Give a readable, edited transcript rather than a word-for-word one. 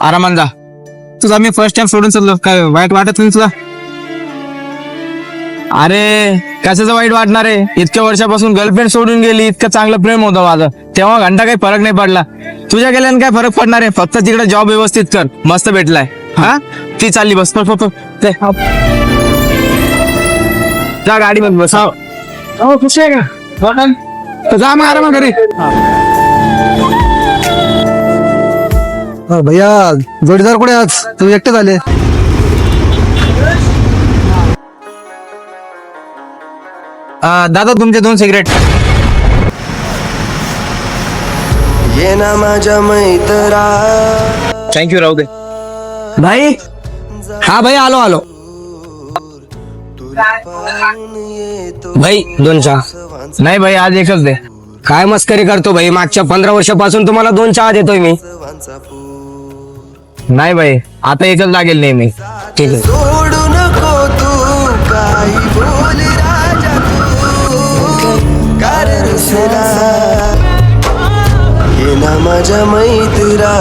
आरामान जा. तुझा मी first time सोडून चाललो, काय वाईट वाटत नाही तुला? अरे कशाचं वाईट वाटणार आहे? इतक्या वर्षापासून गर्लफ्रेंड सोडून गेली, इतकं चांगलं प्रेम होतं माझं, तेव्हा घंटा काही फरक नाही पडला. तुझ्या गेल्याने काय फरक पडणार आहे? फक्त तिकडे जॉब व्यवस्थित कर, मस्त भेटलाय. हा ती चालली बस जा गाडी मध्ये बस. हो खुश आहे का? जा मग आराम घरी. भैया जोडीदार कुठे आज? तुम्ही एकटे झाले? दादा तुमचे 2 सिगरेट. ये ना माझ्या मैत्रा. थँक्यू, राहू दे. भाई हा भाई, आलो. भाई 2 चहा. नाही भाई, आज एकच दे. काय मस्करी करतो भाई? मागच्या 15 वर्षापासून तुम्हाला 2 चहा देतोय मी. नाही भाई, आता एकच लागेल नेहमी. ठीक आहे. सोडू नको तू काही बोल राजा तू कारण ये ना माझ्या मैत्रा.